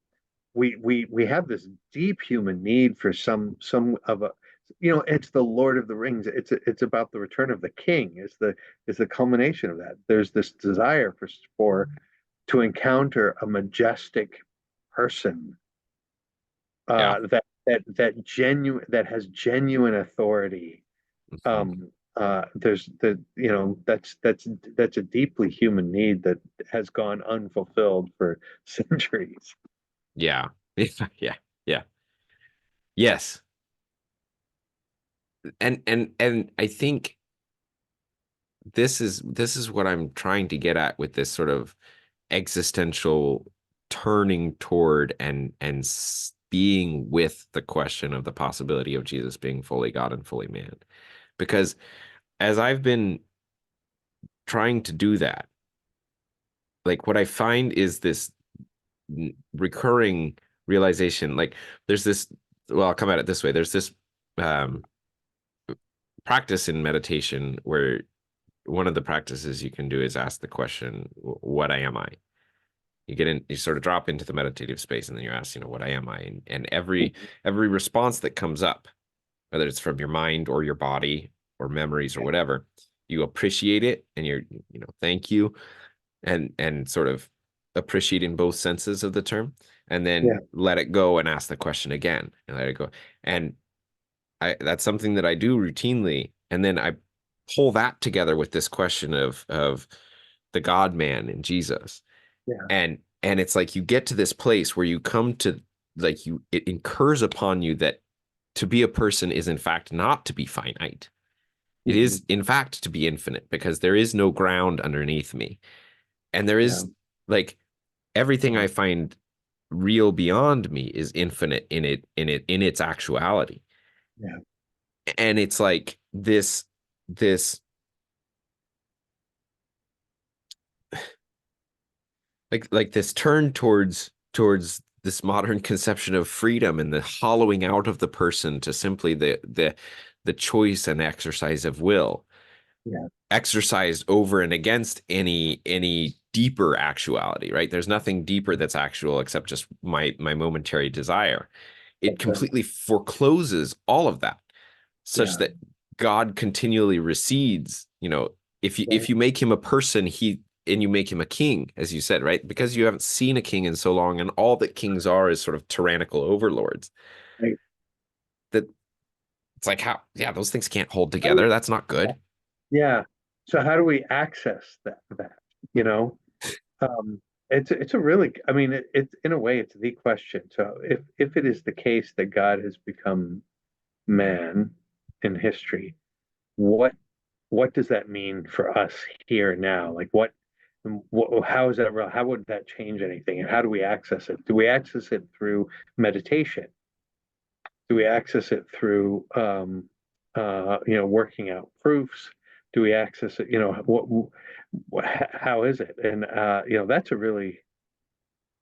[SPEAKER 2] we have this deep human need for some of a it's the Lord of the Rings. It's about the return of the king is the culmination of that. There's this desire for to encounter a majestic person
[SPEAKER 1] Yeah.
[SPEAKER 2] that has genuine authority.
[SPEAKER 1] Mhm.
[SPEAKER 2] There's that's a deeply human need that has gone unfulfilled for centuries.
[SPEAKER 1] Yeah. Yeah. Yeah. Yes. And I think this is what I'm trying to get at with this sort of existential turning toward and being with the question of the possibility of Jesus being fully God and fully man. Because as I've been trying to do that, like, what I find is this recurring realization. Like, there's this, well, I'll come at it this way. There's this um practice in meditation where one of the practices you can do is ask the question, what am I? You get in, you sort of drop into the meditative space, and then you ask, what am I? And every response that comes up, whether it's from your mind or your body or memories or whatever, you appreciate it, and thank you, and sort of appreciate in both senses of the term, and then
[SPEAKER 2] Yeah,
[SPEAKER 1] let it go and ask the question again and let it go. And that's something that I do routinely, and then I pull that together with this question of the God man in Jesus.
[SPEAKER 2] yeah,
[SPEAKER 1] And it's like you get to this place where you come to, like, it incurs upon you that to be a person is in fact not to be finite, It is,
[SPEAKER 2] Mhm.
[SPEAKER 1] in fact, to be infinite because there is no ground underneath me. And there
[SPEAKER 2] Yeah.
[SPEAKER 1] is like everything I find real beyond me is infinite in its actuality.
[SPEAKER 2] Yeah.
[SPEAKER 1] And it's like this like this turn towards this modern conception of freedom and the hollowing out of the person to simply the choice and exercise of will
[SPEAKER 2] Yeah.
[SPEAKER 1] exercised over and against any deeper actuality, right? There's nothing deeper that's actual except just my momentary desire. It
[SPEAKER 2] That's right.
[SPEAKER 1] completely forecloses all of that, such
[SPEAKER 2] Yeah.
[SPEAKER 1] that God continually recedes. If
[SPEAKER 2] Right.
[SPEAKER 1] you make him a person, and you make him a king, as you said, right? Because you haven't seen a king in so long, and all that kings are is sort of tyrannical overlords.
[SPEAKER 2] Right.
[SPEAKER 1] That it's like how, yeah, those things can't hold
[SPEAKER 2] How do we-
[SPEAKER 1] together. That's not good.
[SPEAKER 2] Yeah. So how do we access that? You know, um, it's a really, I mean, it's in a way it's the question. So if it is the case that God has become man in history, what what does that mean for us here now? Like how is that real? How would that change anything? And how do we access it? Do we access it through meditation? Do we access it through working out proofs? Do we access it? How is it? And that's a really,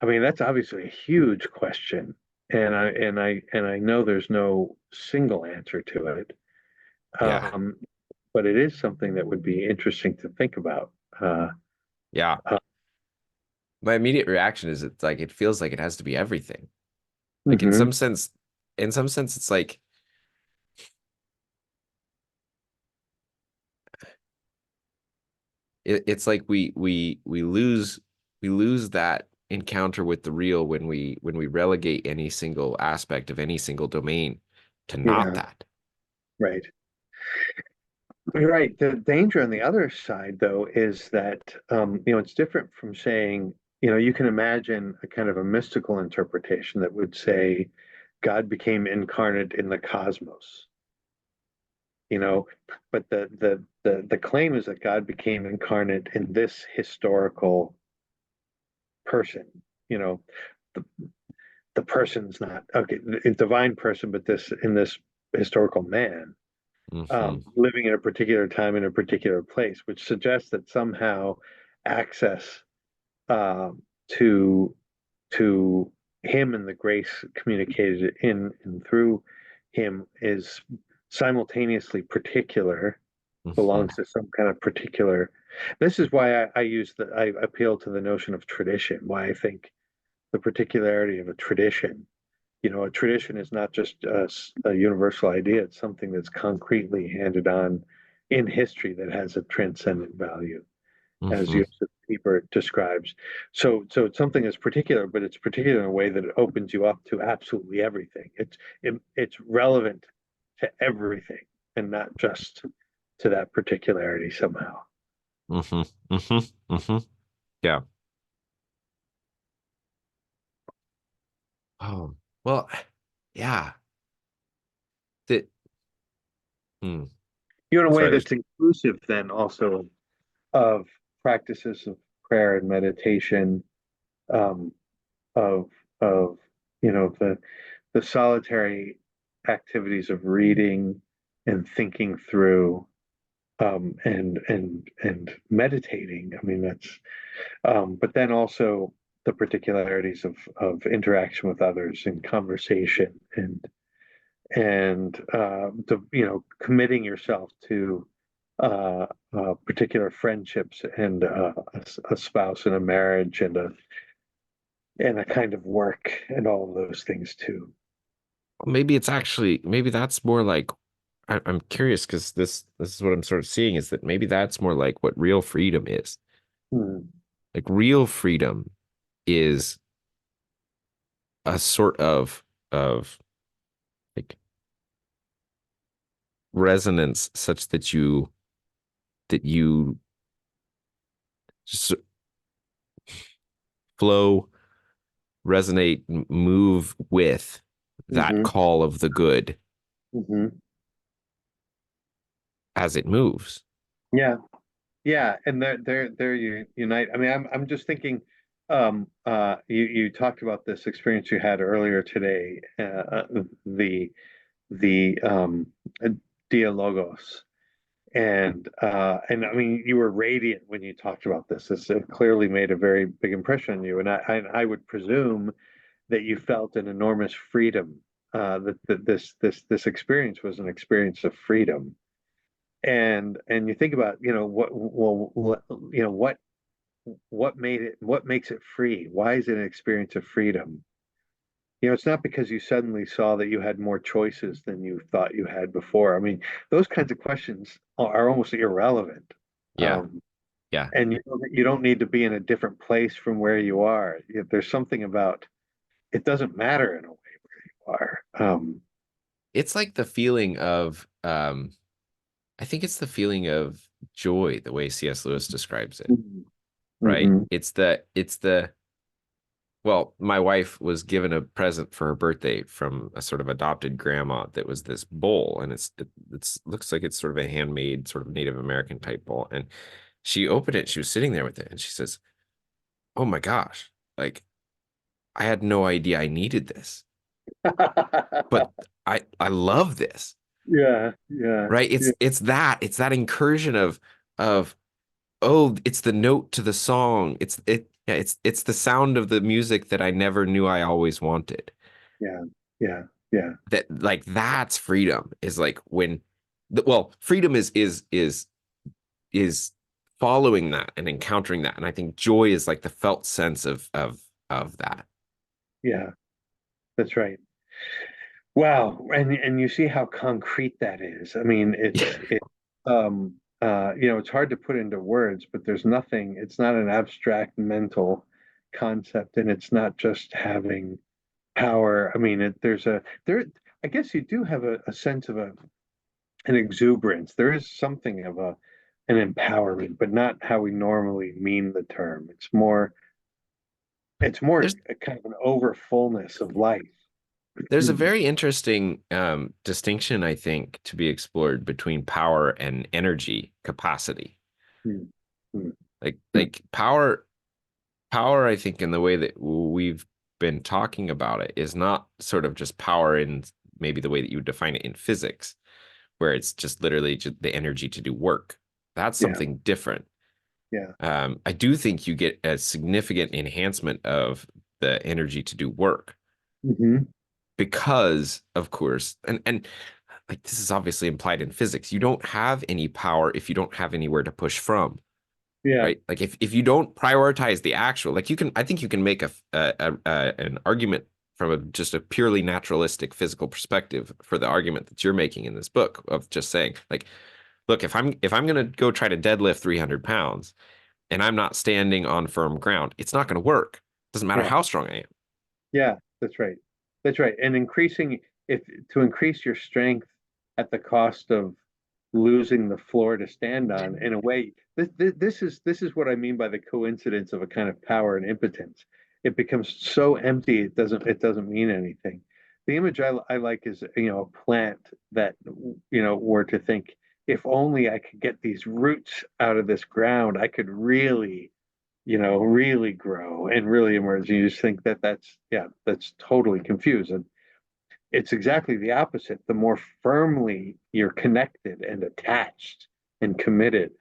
[SPEAKER 2] I mean, that's obviously a huge question, and I know there's no single answer to it.
[SPEAKER 1] Yeah.
[SPEAKER 2] Um, but it is something that would be interesting to think about.
[SPEAKER 1] Yeah.
[SPEAKER 2] Uh,
[SPEAKER 1] My immediate reaction is it's like it feels like it has to be everything. Like
[SPEAKER 2] mhm.
[SPEAKER 1] in some sense, it's like it's like we lose that encounter with the real when we relegate any single aspect of any single domain to not
[SPEAKER 2] Yeah,
[SPEAKER 1] that.
[SPEAKER 2] right. You're right. The danger on the other side, though, is that it's different from saying, you can imagine a kind of a mystical interpretation that would say God became incarnate in the cosmos, you know, but the claim is that God became incarnate in this historical person, you know, the, the person's not okay, a divine person, but this historical man
[SPEAKER 1] Hmm.
[SPEAKER 2] living in a particular time in a particular place, which suggests that somehow access um, to to him and the grace communicated in and through him is simultaneously particular,
[SPEAKER 1] Hmm.
[SPEAKER 2] belongs to some kind of particular. This is why I appeal to the notion of tradition. Why I think the particularity of a tradition. A tradition is not just a universal idea, it's something that's concretely handed on in history that has a transcendent value, as
[SPEAKER 1] Hmm.
[SPEAKER 2] Joseph Pieper describes. So it's something that's particular, but it's particular in a way that it opens you up to absolutely everything. It's relevant to everything and not just to that particularity somehow.
[SPEAKER 1] Hmm. Hmm. Hmm. Yeah. Oh, well, yeah. That, hmm.
[SPEAKER 2] In a way
[SPEAKER 1] Sorry,
[SPEAKER 2] that's inclusive then also of practices of prayer and meditation, um, of of the solitary activities of reading and thinking through and meditating. I mean that's but then also the particularities of interaction with others in conversation and committing yourself to particular friendships and a spouse and a marriage and a kind of work and all of those things too.
[SPEAKER 1] maybe it's actually maybe that's more like I'm curious because this is what I'm sort of seeing is that maybe that's more like what real freedom is.
[SPEAKER 2] Hmm.
[SPEAKER 1] Like real freedom is a sort of like resonance such that you just flow, resonate, move with that
[SPEAKER 2] Hmm.
[SPEAKER 1] call of the good.
[SPEAKER 2] Hmm.
[SPEAKER 1] as it moves.
[SPEAKER 2] Yeah. Yeah, and they're unite. I mean, I'm just thinking, you talked about this experience you had earlier today, the the dialogos, and I mean, you were radiant when you talked about this. This clearly made a very big impression on you, and I would presume that you felt an enormous freedom. That this experience was an experience of freedom, and you think about, what made it, what makes it free? Why is it an experience of freedom? It's not because you suddenly saw that you had more choices than you thought you had before. I mean, those kinds of questions are almost irrelevant.
[SPEAKER 1] Yeah.
[SPEAKER 2] Um,
[SPEAKER 1] Yeah.
[SPEAKER 2] and you don't need to be in a different place from where you are. There's something about it doesn't matter in a way where you are.
[SPEAKER 1] It's like the feeling of I think it's the feeling of joy, the way C.S. Lewis describes it, right?
[SPEAKER 2] Mm-hmm.
[SPEAKER 1] It's the well, my wife was given a present for her birthday from a sort of adopted grandma that was this bowl, and it's looks like it's sort of a handmade sort of Native American type bowl. And she opened it, she was sitting there with it, and she says, "Oh my gosh, like I had no idea I needed this, but I love this."
[SPEAKER 2] Yeah, yeah,
[SPEAKER 1] Right?
[SPEAKER 2] yeah,
[SPEAKER 1] It's that incursion of oh, it's the note to the song. Yeah, it's the sound of the music that I never knew I always wanted.
[SPEAKER 2] yeah, yeah, yeah,
[SPEAKER 1] That like that's freedom is like when well, freedom is following that and encountering that. And I think joy is like the felt sense of that.
[SPEAKER 2] yeah. That's right. Wow, and you see how concrete that is. I mean, it's hard to put into words, but there's nothing, it's not an abstract mental concept, and it's not just having power. I mean, I guess you do have a sense of an exuberance. There is something of an empowerment, but not how we normally mean the term. It's more
[SPEAKER 1] There's
[SPEAKER 2] a kind of an overfullness of life.
[SPEAKER 1] there's a very interesting distinction, I think, to be explored between power and energy capacity.
[SPEAKER 2] Hmm. Hmm.
[SPEAKER 1] Like power, I think, in the way that we've been talking about it is not sort of just power in maybe the way that you would define it in physics, where it's just literally just the energy to do work. That's
[SPEAKER 2] Yeah,
[SPEAKER 1] something different.
[SPEAKER 2] yeah.
[SPEAKER 1] I do think you get a significant enhancement of the energy to do work
[SPEAKER 2] Hmm.
[SPEAKER 1] because, of course, and like this is obviously implied in physics, you don't have any power if you don't have anywhere to push from.
[SPEAKER 2] Yeah,
[SPEAKER 1] Right? Like if you don't prioritize the actual, like you can, I think you can make an argument from just a purely naturalistic physical perspective for the argument that you're making in this book of just saying like, look, if I'm gonna go try to deadlift 300 pounds and I'm not standing on firm ground, it's not gonna work. Doesn't matter
[SPEAKER 2] yeah,
[SPEAKER 1] how strong I am.
[SPEAKER 2] yeah. That's right. That's right. And if to increase your strength at the cost of losing the floor to stand on, in a way, this is what I mean by the coincidence of a kind of power and impotence. It becomes so empty, it doesn't mean anything. The image I like is, a plant that, were to think, if only I could get these roots out of this ground, I could really grow and really emerge. And you just think that's totally confused. And it's exactly the opposite. The more firmly you're connected and attached and committed,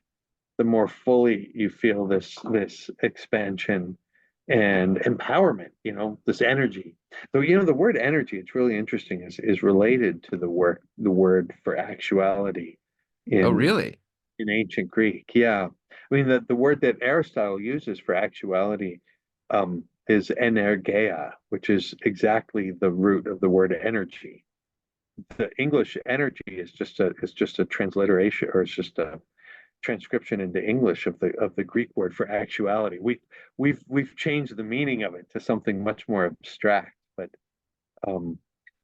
[SPEAKER 2] the more fully you feel this expansion and empowerment, this energy. So, the word energy, it's really interesting, is related to the word for actuality
[SPEAKER 1] Oh,
[SPEAKER 2] in
[SPEAKER 1] really?
[SPEAKER 2] in ancient Greek. Yeah. I mean, the word that Aristotle uses for actuality, is energeia, which is exactly the root of the word energy. The English energy is just a transliteration, or it's just a transcription into English of the Greek word for actuality. We've changed the meaning of it to something much more abstract, but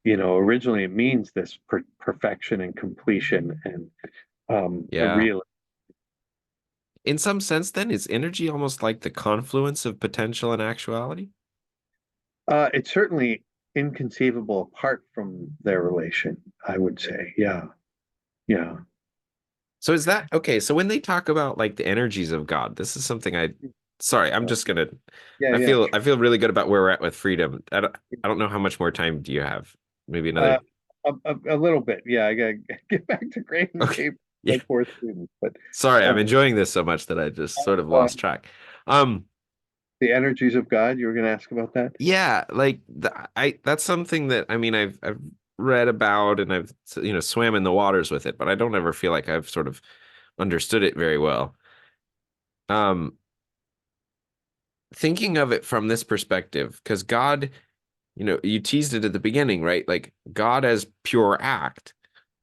[SPEAKER 2] originally it means this perfection and completion and a
[SPEAKER 1] Yeah.
[SPEAKER 2] real.
[SPEAKER 1] In some sense, then, is energy almost like the confluence of potential and actuality?
[SPEAKER 2] It's certainly inconceivable apart from their relation, I would say. Yeah, yeah,
[SPEAKER 1] So is that okay? So when they talk about like the energies of God, this is something sorry, I'm
[SPEAKER 2] Uh,
[SPEAKER 1] just gonna
[SPEAKER 2] yeah, yeah,
[SPEAKER 1] I
[SPEAKER 2] sure.
[SPEAKER 1] feel really good about where we're at with freedom. I don't know how much more time do you have? Maybe
[SPEAKER 2] Uh,
[SPEAKER 1] another.
[SPEAKER 2] a little bit. Yeah, I gotta get back to grading
[SPEAKER 1] Okay.
[SPEAKER 2] paper
[SPEAKER 1] Yeah.
[SPEAKER 2] for my poor students, but
[SPEAKER 1] Sorry, I'm
[SPEAKER 2] um,
[SPEAKER 1] enjoying this so much that I just sort of
[SPEAKER 2] uh,
[SPEAKER 1] lost track. Um,
[SPEAKER 2] the energies of God. You were going to ask about that?
[SPEAKER 1] yeah, like I that's something that I mean I've read about and I've swam in the waters with it, but I don't ever feel like I've sort of understood it very well. Um, Thinking of it from this perspective, because God, you teased it at the beginning, right? Like God as pure act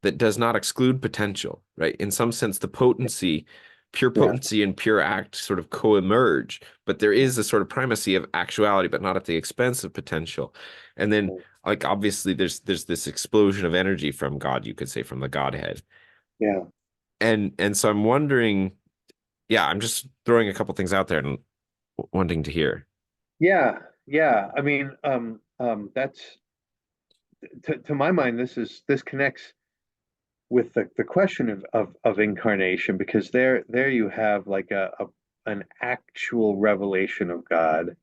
[SPEAKER 1] that does not exclude potential, right? In some sense, pure
[SPEAKER 2] Yeah,
[SPEAKER 1] potency and pure act sort of co-emerge, but there is a sort of primacy of actuality, but not at the expense of potential. And then, like obviously, there's this explosion of energy from God, you could say, from the Godhead.
[SPEAKER 2] yeah,
[SPEAKER 1] And so I'm wondering, yeah, I'm just throwing a couple things out there and wanting to hear.
[SPEAKER 2] yeah, yeah. I mean, that's to my mind, this connects with the question of incarnation because there you have like an actual revelation of God.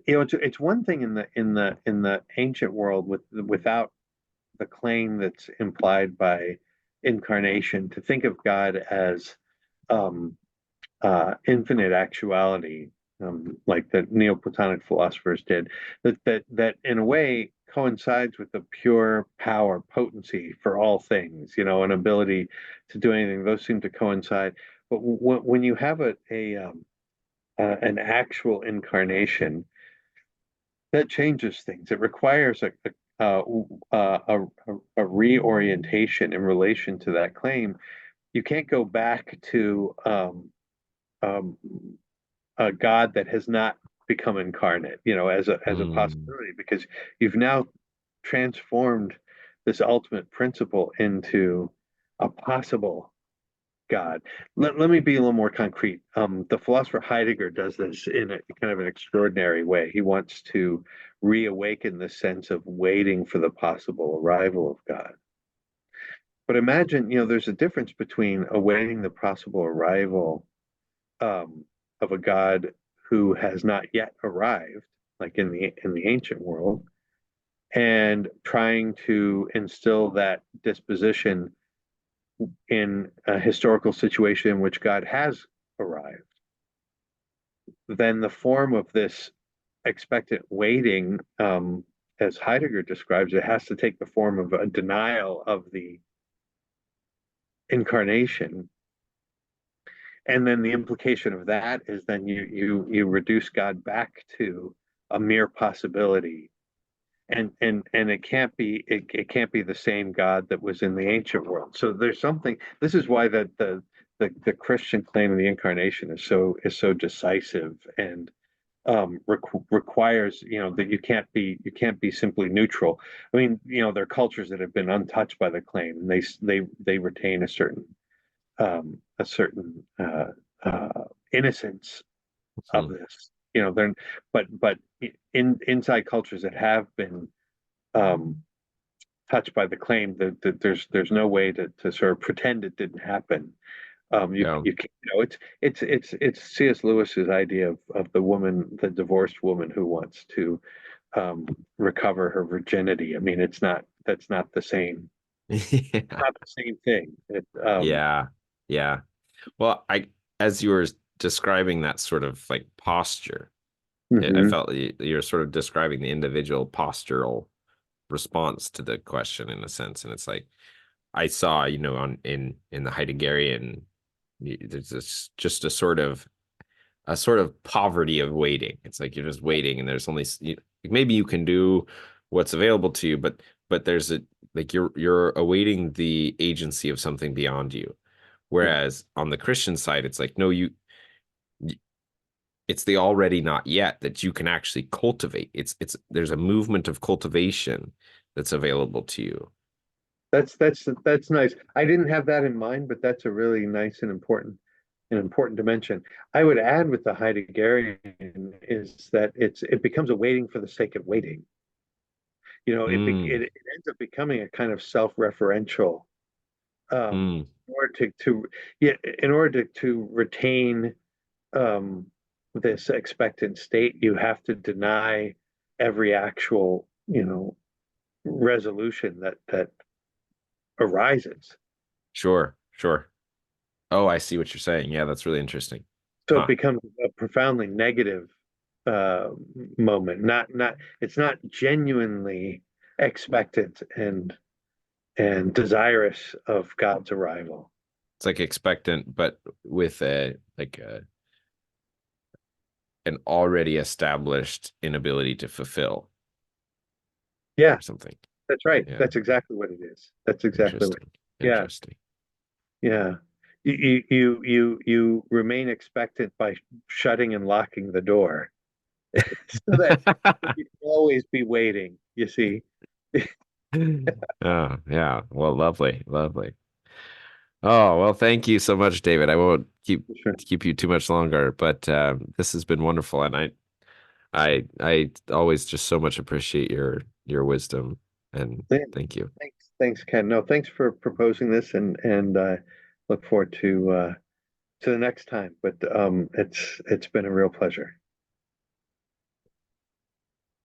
[SPEAKER 2] It's one thing in the ancient world without the claim that's implied by incarnation to think of God as um, infinite actuality, like the Neoplatonic philosophers did, that in a way coincides with the pure power, potency for all things, an ability to do anything. Those seem to coincide. But when you have an actual incarnation, that changes things. It requires a, a, a reorientation in relation to that claim. You can't go back to um, a God that has not become incarnate, as a
[SPEAKER 1] Hmm.
[SPEAKER 2] possibility, because you've now transformed this ultimate principle into a possible God. Let me be a little more concrete. The philosopher Heidegger does this in a kind of an extraordinary way. He wants to reawaken the sense of waiting for the possible arrival of God. But imagine, there's a difference between awaiting the possible arrival um, of a God who has not yet arrived, like in the ancient world, and trying to instill that disposition in a historical situation in which God has arrived. Then the form of this expectant waiting, as Heidegger describes it, has to take the form of a denial of the incarnation. And then the implication of that is then you reduce God back to a mere possibility, and it can't be the same God that was in the ancient world. So there's something. This is why the Christian claim of the incarnation is so decisive and requires that you can't be simply neutral. I mean, there are cultures that have been untouched by the claim, and they retain a certain innocence of
[SPEAKER 1] Hmm.
[SPEAKER 2] this. They're but inside cultures that have been um, touched by the claim that there's no way to sort of pretend it didn't happen.
[SPEAKER 1] Yeah.
[SPEAKER 2] It's C.S. Lewis's idea of the divorced woman who wants to um, recover her virginity. I mean, that's not the same.
[SPEAKER 1] Yeah.
[SPEAKER 2] Not the same thing.
[SPEAKER 1] Yeah. Yeah. Well, as you were describing that sort of like posture, I
[SPEAKER 2] Mhm.
[SPEAKER 1] felt you're sort of describing the individual postural response to the question in a sense. And it's like I saw, on in the Heideggerian, there's this just a sort of poverty of waiting. It's like you're just waiting, and there's only maybe you can do what's available to you, but there's a like you're awaiting the agency of something beyond you.
[SPEAKER 2] Yeah.
[SPEAKER 1] Whereas on the Christian side, it's like no, it's the already not yet that you can actually cultivate. It's there's a movement of cultivation that's available to you.
[SPEAKER 2] That's nice. I didn't have that in mind, but that's a really nice and important dimension. I would add with the Heideggerian is that it becomes a waiting for the sake of waiting. It
[SPEAKER 1] Mm,
[SPEAKER 2] ends up becoming a kind of self-referential um,
[SPEAKER 1] mm,
[SPEAKER 2] order to yeah, in order to retain um, this expectant state, you have to deny every actual, resolution that arises.
[SPEAKER 1] Sure, sure. Oh, I see what you're saying. Yeah, that's really interesting.
[SPEAKER 2] So it
[SPEAKER 1] Huh.
[SPEAKER 2] becomes a profoundly negative uh, moment. Not it's not genuinely expectant and desirous of God's arrival.
[SPEAKER 1] It's like expectant, but with an already established inability to fulfill
[SPEAKER 2] Yeah,
[SPEAKER 1] or something.
[SPEAKER 2] that's right.
[SPEAKER 1] Yeah.
[SPEAKER 2] That's exactly what it is. That's exactly what.
[SPEAKER 1] Interesting.
[SPEAKER 2] Yeah,
[SPEAKER 1] Interesting.
[SPEAKER 2] yeah. You remain expectant by shutting and locking the door, so that you can always be waiting. You see.
[SPEAKER 1] Oh, yeah. Well, lovely, lovely. Oh, well, thank you so much, David. I won't
[SPEAKER 2] Sure.
[SPEAKER 1] keep you too much longer, but this has been wonderful, and I always just so much appreciate your wisdom, and
[SPEAKER 2] Yeah,
[SPEAKER 1] thank you.
[SPEAKER 2] thanks, Ken. No, thanks for proposing this, and look forward to the next time. But it's been a real pleasure.